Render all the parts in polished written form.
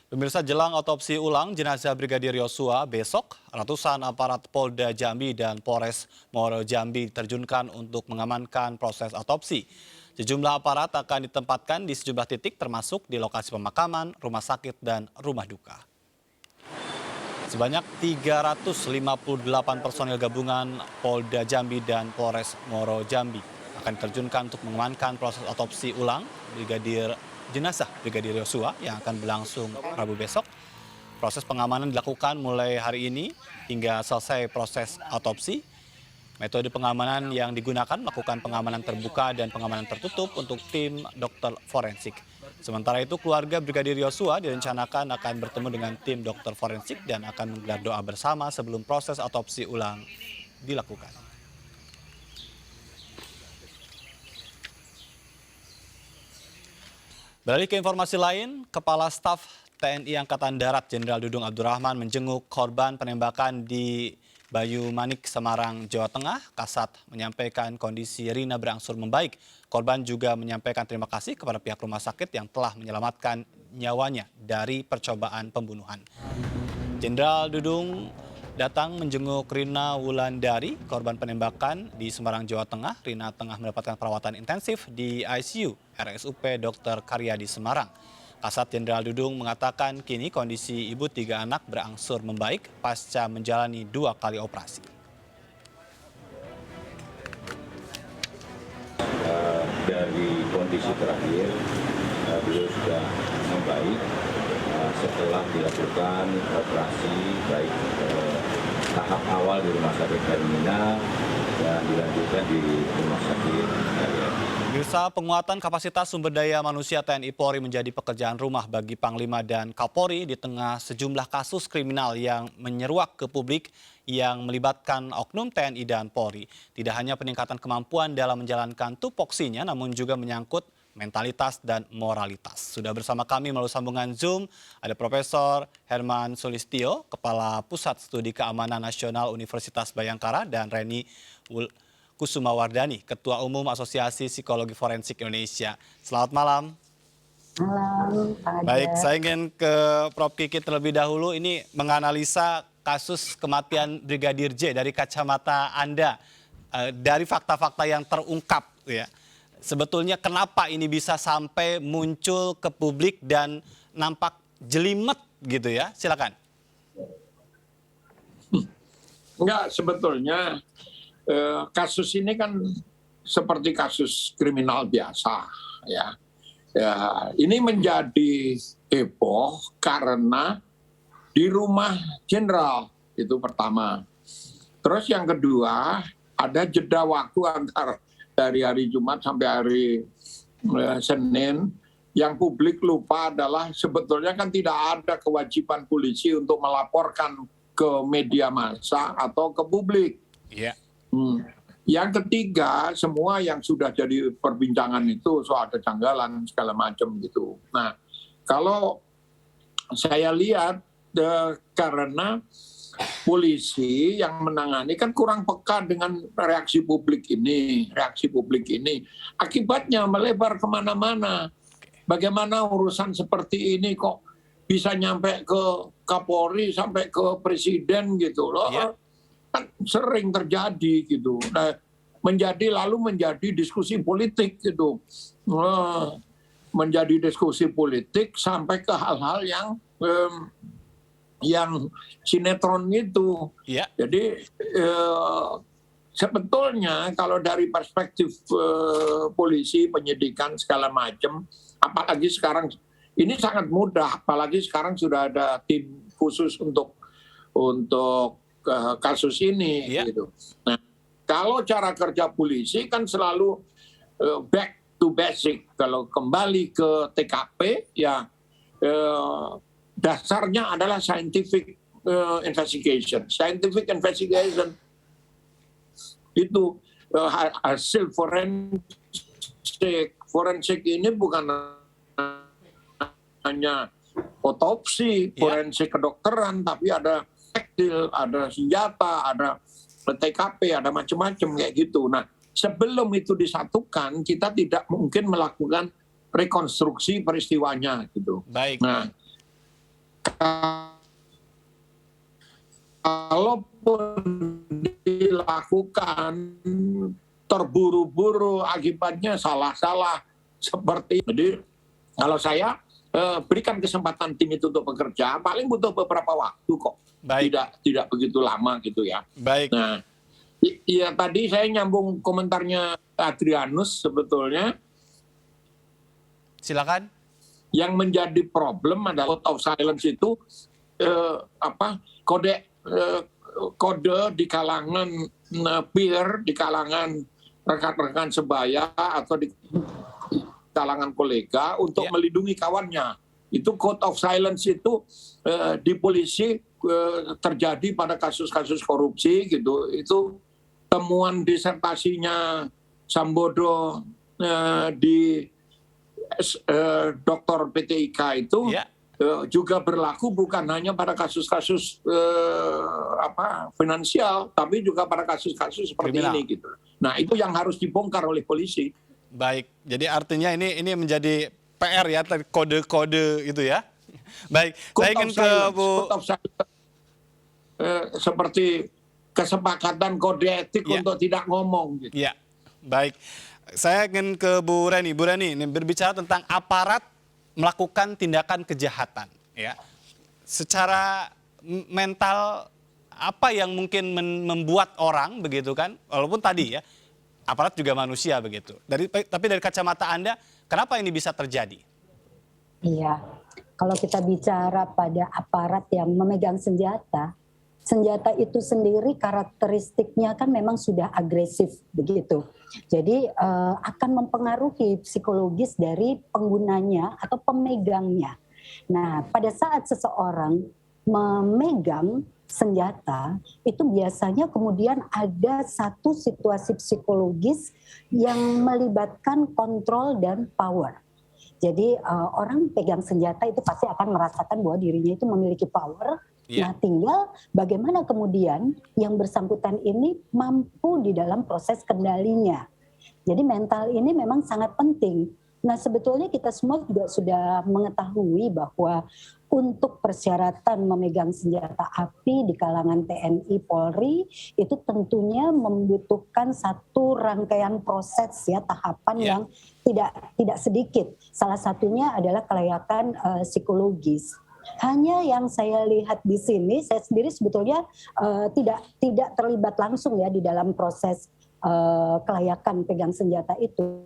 Pemirsa, jelang otopsi ulang jenazah Brigadir Yosua besok, ratusan aparat Polda Jambi dan Polres Muaro Jambi diterjunkan untuk mengamankan proses otopsi. Sejumlah aparat akan ditempatkan di sejumlah titik termasuk di lokasi pemakaman, rumah sakit, dan rumah duka. Sebanyak 358 personil gabungan Polda Jambi dan Polres Muaro Jambi akan diterjunkan untuk mengamankan proses otopsi ulang jenazah Brigadir Yosua yang akan berlangsung Rabu besok. Proses pengamanan dilakukan mulai hari ini hingga selesai proses otopsi. Metode pengamanan yang digunakan melakukan pengamanan terbuka dan pengamanan tertutup untuk tim dokter forensik. Sementara itu, keluarga Brigadir Yosua direncanakan akan bertemu dengan tim dokter forensik dan akan menggelar doa bersama sebelum proses otopsi ulang dilakukan. Beralih ke informasi lain, Kepala Staf TNI Angkatan Darat Jenderal Dudung Abdurrahman menjenguk korban penembakan di Bayu Manik, Semarang, Jawa Tengah. Kasat menyampaikan kondisi Rina berangsur membaik. Korban juga menyampaikan terima kasih kepada pihak rumah sakit yang telah menyelamatkan nyawanya dari percobaan pembunuhan. Jenderal Dudung datang menjenguk Rina Wulandari, korban penembakan di Semarang, Jawa Tengah. Rina tengah mendapatkan perawatan intensif di ICU RSUP Dr. Karyadi Semarang. Kasat Jenderal Dudung mengatakan kini kondisi ibu 3 anak berangsur membaik pasca menjalani 2 kali operasi. Dari kondisi terakhir, beliau sudah membaik setelah dilakukan operasi baik tahap awal di Rumah Sakit Hermina dan dilanjutkan di Rumah Sakit Karyadi. Pemirsa, penguatan kapasitas sumber daya manusia TNI Polri menjadi pekerjaan rumah bagi Panglima dan Kapolri di tengah sejumlah kasus kriminal yang menyeruak ke publik yang melibatkan oknum TNI dan Polri. Tidak hanya peningkatan kemampuan dalam menjalankan tupoksinya, namun juga menyangkut mentalitas dan moralitas. Sudah bersama kami melalui sambungan Zoom ada Profesor Herman Sulistyo, Kepala Pusat Studi Keamanan Nasional Universitas Bayangkara, dan Reni Kusumawardani, Ketua Umum Asosiasi Psikologi Forensik Indonesia. Selamat malam. Malam, Pak Ada. Baik, saya ingin ke Prof. Kiki terlebih dahulu. Ini menganalisa kasus kematian Brigadir J dari kacamata Anda, dari fakta-fakta yang terungkap, ya. Sebetulnya kenapa ini bisa sampai muncul ke publik dan nampak jelimet gitu ya? Silakan. Enggak, sebetulnya kasus ini kan seperti kasus kriminal biasa, ya. Ini menjadi heboh karena di rumah jenderal, itu pertama. Terus yang kedua, ada jeda waktu antara dari hari Jumat sampai hari Senin. Yang publik lupa adalah sebetulnya kan tidak ada kewajiban polisi untuk melaporkan ke media massa atau ke publik. Iya. Yang ketiga, semua yang sudah jadi perbincangan itu soal kejanggalan segala macam gitu. Nah, kalau saya lihat karena polisi yang menangani kan kurang peka dengan reaksi publik ini. Akibatnya melebar kemana-mana. Bagaimana urusan seperti ini kok bisa nyampe ke Kapolri sampai ke Presiden gitu loh. Yeah. Kan sering terjadi gitu. Nah, lalu menjadi diskusi politik gitu. Menjadi diskusi politik sampai ke hal-hal yang sinetron itu. Yeah. Jadi sebetulnya kalau dari perspektif polisi, penyidikan segala macam, apalagi sekarang ini sangat mudah, apalagi sekarang sudah ada tim khusus untuk kasus ini, gitu. Nah, kalau cara kerja polisi kan selalu back to basic. Kalau kembali ke TKP, ya dasarnya adalah scientific investigation. Scientific investigation itu hasil forensik. Forensik ini bukan hanya otopsi, forensik kedokteran, tapi ada tektil, ada senjata, ada TKP, ada macam-macam kayak gitu. Nah, sebelum itu disatukan, kita tidak mungkin melakukan rekonstruksi peristiwanya gitu. Baik. Nah, kalaupun dilakukan terburu-buru, akibatnya salah-salah seperti. Jadi kalau saya berikan kesempatan tim itu untuk bekerja, paling butuh beberapa waktu kok. Baik. Tidak begitu lama gitu ya. Baik. Nah, iya tadi saya nyambung komentarnya Adrianus sebetulnya. Silakan. Yang menjadi problem adalah code of silence itu kode di kalangan peer, di kalangan rekan-rekan sebaya atau di kalangan kolega untuk melindungi kawannya. Itu code of silence itu di polisi terjadi pada kasus-kasus korupsi gitu. Itu temuan disertasinya Sambodo di Dr. PTIK itu juga berlaku bukan hanya pada kasus-kasus finansial, tapi juga pada kasus-kasus seperti kriminal ini gitu. Nah, itu yang harus dibongkar oleh polisi. Baik, jadi artinya ini menjadi PR ya, kode-kode itu ya. Baik, saya ingin ke Bu. Seperti kesepakatan kode etik untuk tidak ngomong. Gitu. Ya, baik. Saya ingin ke Bu Reni. Bu Reni, ini berbicara tentang aparat melakukan tindakan kejahatan. Ya, secara mental apa yang mungkin membuat orang begitu kan? Walaupun tadi ya, aparat juga manusia begitu. Tapi dari kacamata Anda, kenapa ini bisa terjadi? Iya, kalau kita bicara pada aparat yang memegang senjata, senjata itu sendiri karakteristiknya kan memang sudah agresif begitu. Jadi akan mempengaruhi psikologis dari penggunanya atau pemegangnya. Nah, pada saat seseorang memegang senjata, itu biasanya kemudian ada satu situasi psikologis yang melibatkan kontrol dan power. Jadi orang pegang senjata itu pasti akan merasakan bahwa dirinya itu memiliki power. Nah, tinggal bagaimana kemudian yang bersangkutan ini mampu di dalam proses kendalinya. Jadi mental ini memang sangat penting. Nah, sebetulnya kita semua juga sudah mengetahui bahwa untuk persyaratan memegang senjata api di kalangan TNI Polri itu tentunya membutuhkan satu rangkaian proses ya, tahapan yang tidak sedikit. Salah satunya adalah kelayakan psikologis. Hanya yang saya lihat di sini, saya sendiri sebetulnya tidak terlibat langsung ya di dalam proses kelayakan pegang senjata itu.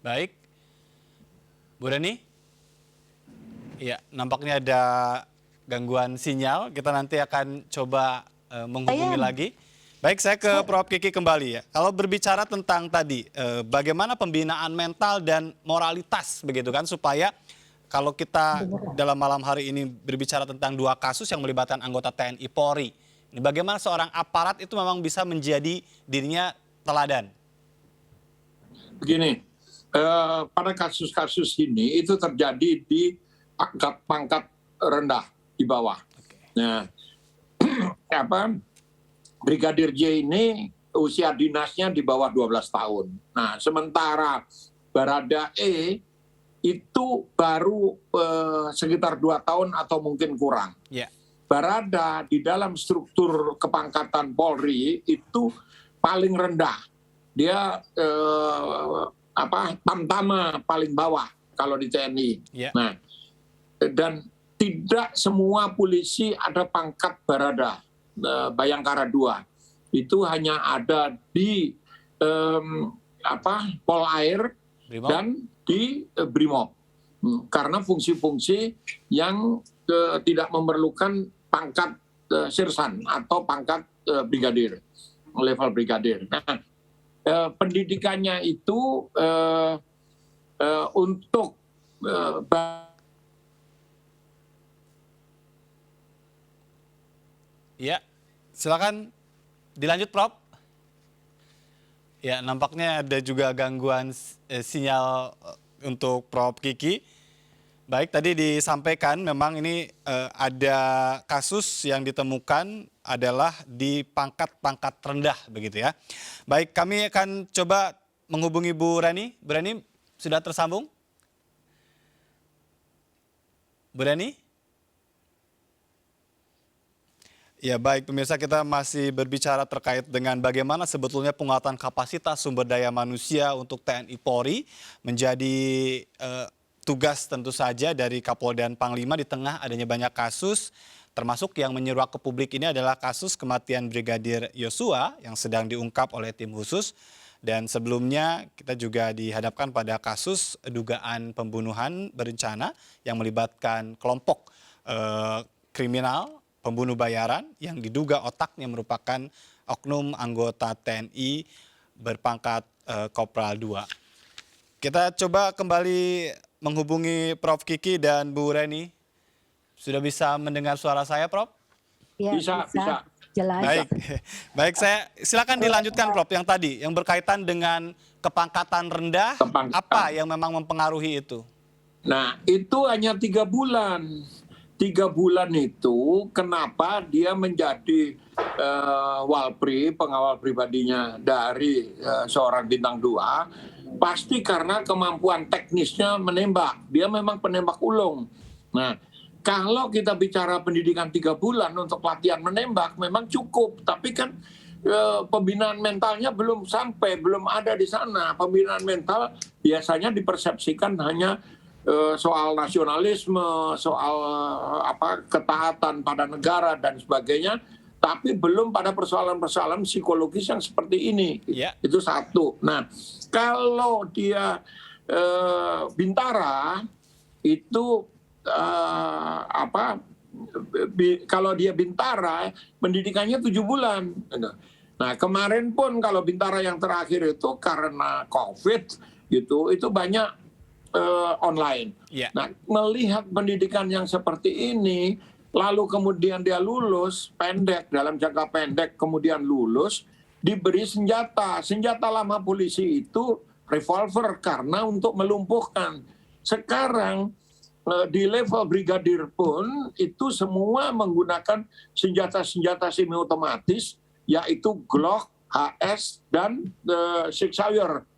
Baik, Bu Reni. Ya, nampaknya ada gangguan sinyal. Kita nanti akan coba menghubungi lagi. Baik, saya ke Prof. Kiki kembali ya. Kalau berbicara tentang tadi, bagaimana pembinaan mental dan moralitas begitu kan, supaya kalau kita dalam malam hari ini berbicara tentang dua kasus yang melibatkan anggota TNI Polri, ini bagaimana seorang aparat itu memang bisa menjadi dirinya teladan? Begini, pada kasus-kasus ini itu terjadi di pangkat rendah di bawah. Nah, Brigadir J ini usia dinasnya di bawah 12 tahun. Nah, sementara Barada E itu baru sekitar 2 tahun atau mungkin kurang. Barada di dalam struktur kepangkatan Polri itu paling rendah. Dia tamtama paling bawah kalau di TNI. Nah, dan tidak semua polisi ada pangkat Barada, Bayangkara 2. Itu hanya ada di Polair dan di Brimob. Karena fungsi-fungsi yang tidak memerlukan pangkat sirsan atau pangkat brigadir, level brigadir. Nah, pendidikannya itu untuk ya, silakan dilanjut, Prof. Ya, nampaknya ada juga gangguan sinyal untuk Prof. Kiki. Baik, tadi disampaikan memang ini ada kasus yang ditemukan adalah di pangkat-pangkat rendah begitu ya. Baik, kami akan coba menghubungi Bu Reni. Bu Reni sudah tersambung? Bu Reni? Ya baik pemirsa, kita masih berbicara terkait dengan bagaimana sebetulnya penguatan kapasitas sumber daya manusia untuk TNI Polri menjadi tugas tentu saja dari Kapolda dan Panglima di tengah adanya banyak kasus, termasuk yang menyeruak ke publik ini adalah kasus kematian Brigadir Yosua yang sedang diungkap oleh tim khusus. Dan sebelumnya kita juga dihadapkan pada kasus dugaan pembunuhan berencana yang melibatkan kelompok kriminal pembunuh bayaran yang diduga otaknya merupakan oknum anggota TNI berpangkat Kopral 2. Kita coba kembali menghubungi Prof. Kiki dan Bu Reni. Sudah bisa mendengar suara saya, Prof? Ya, Bisa. Jelas. Baik, saya silakan dilanjutkan, Prof. Yang tadi, yang berkaitan dengan kepangkatan rendah, apa yang memang mempengaruhi itu? Nah, itu hanya 3 bulan. 3 bulan itu kenapa dia menjadi walpri, pengawal pribadinya dari seorang bintang 2, pasti karena kemampuan teknisnya menembak. Dia memang penembak ulung. Nah, kalau kita bicara pendidikan 3 bulan untuk latihan menembak memang cukup, tapi kan pembinaan mentalnya belum sampai, belum ada di sana. Pembinaan mental biasanya dipersepsikan hanya soal nasionalisme, soal ketaatan pada negara dan sebagainya, tapi belum pada persoalan-persoalan psikologis yang seperti ini. Yeah. Itu satu. Nah, kalau dia Bintara itu kalau dia Bintara pendidikannya 7 bulan. Nah, kemarin pun kalau Bintara yang terakhir itu karena COVID gitu, itu banyak online. Yeah. Nah, melihat pendidikan yang seperti ini, lalu kemudian dia lulus pendek, dalam jangka pendek, kemudian lulus, diberi senjata. Senjata lama polisi itu revolver karena untuk melumpuhkan. Sekarang di level brigadir pun itu semua menggunakan senjata-senjata semi otomatis, yaitu Glock, HS, dan Sig Sauer.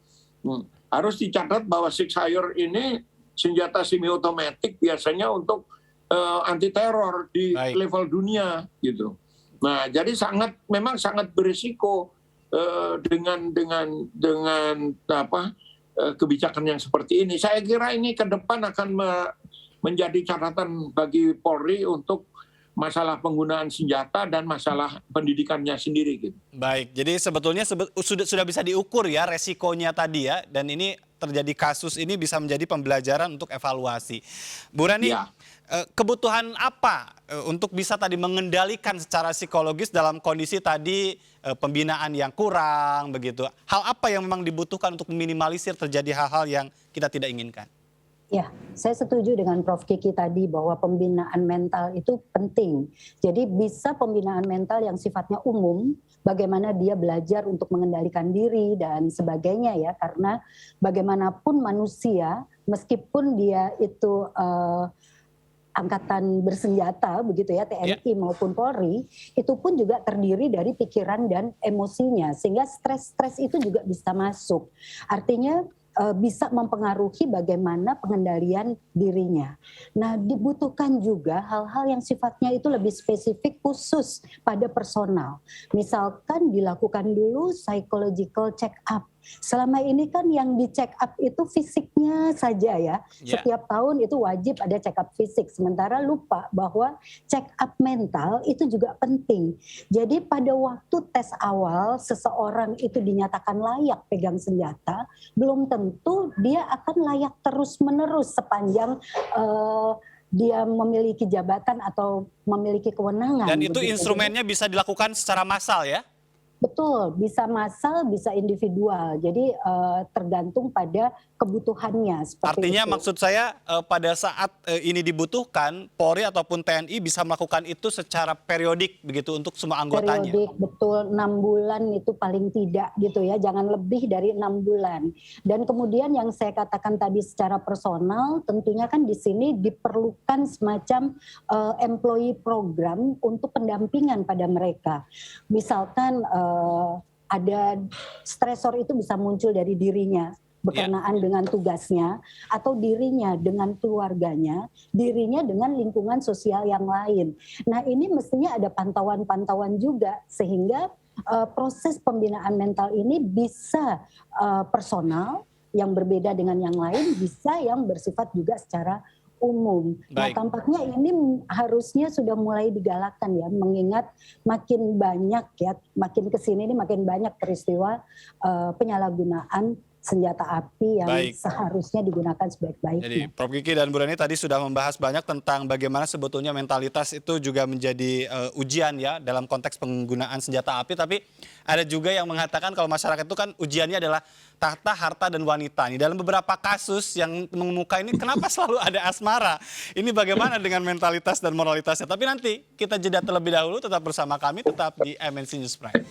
Harus dicatat bahwa Sig Sauer ini senjata semi otomatik biasanya untuk anti teror di level dunia gitu. Nah, jadi memang sangat berisiko dengan kebijakan yang seperti ini. Saya kira ini ke depan akan menjadi catatan bagi Polri untuk masalah penggunaan senjata dan masalah pendidikannya sendiri gitu. Baik, jadi sebetulnya sudah bisa diukur ya resikonya tadi ya, dan ini terjadi kasus ini bisa menjadi pembelajaran untuk evaluasi. Bu Rani, Ya. Kebutuhan apa untuk bisa tadi mengendalikan secara psikologis dalam kondisi tadi pembinaan yang kurang begitu? Hal apa yang memang dibutuhkan untuk meminimalisir terjadi hal-hal yang kita tidak inginkan? Ya, saya setuju dengan Prof. Kiki tadi bahwa pembinaan mental itu penting. Jadi bisa pembinaan mental yang sifatnya umum, bagaimana dia belajar untuk mengendalikan diri dan sebagainya ya. Karena bagaimanapun manusia, meskipun dia itu angkatan bersenjata begitu ya, TNI maupun Polri, itu pun juga terdiri dari pikiran dan emosinya. Sehingga stres-stres itu juga bisa masuk. Artinya bisa mempengaruhi bagaimana pengendalian dirinya. Nah, dibutuhkan juga hal-hal yang sifatnya itu lebih spesifik khusus pada personal. Misalkan dilakukan dulu psychological check up. Selama ini kan yang di check up itu fisiknya saja ya. Setiap tahun itu wajib ada check up fisik. Sementara lupa bahwa check up mental itu juga penting. Jadi pada waktu tes awal seseorang itu dinyatakan layak pegang senjata, belum tentu dia akan layak terus-menerus sepanjang dia memiliki jabatan atau memiliki kewenangan. Dan itu instrumennya bisa dilakukan secara massal ya? Betul, bisa massal, bisa individual. Jadi tergantung pada kebutuhannya. Artinya itu. maksud saya pada saat ini dibutuhkan, Polri ataupun TNI bisa melakukan itu secara periodik begitu untuk semua anggotanya. Periodik, betul, 6 bulan itu paling tidak gitu ya, jangan lebih dari 6 bulan. Dan kemudian yang saya katakan tadi secara personal, tentunya kan di sini diperlukan semacam employee program untuk pendampingan pada mereka. Misalkan ada stresor itu bisa muncul dari dirinya. berkenaan dengan tugasnya, atau dirinya dengan keluarganya, dirinya dengan lingkungan sosial yang lain. Nah, ini mestinya ada pantauan-pantauan juga sehingga proses pembinaan mental ini bisa personal yang berbeda dengan yang lain, bisa yang bersifat juga secara umum. Nah, Baik. tampaknya ini harusnya sudah mulai digalakkan ya, mengingat makin banyak ya, makin kesini ini makin banyak peristiwa penyalahgunaan senjata api yang Baik. seharusnya digunakan Jadi sebaik-baiknya. Prof. Kiki dan Bu Reni tadi sudah membahas banyak tentang bagaimana sebetulnya mentalitas itu juga menjadi ujian ya dalam konteks penggunaan senjata api. Tapi ada juga yang mengatakan kalau masyarakat itu kan ujiannya adalah tahta, harta, dan wanita. Nih, dalam beberapa kasus yang mengemuka ini kenapa selalu ada asmara? Ini bagaimana dengan mentalitas dan moralitasnya? Tapi nanti kita jeda terlebih dahulu, tetap bersama kami, tetap di MNC News Prime.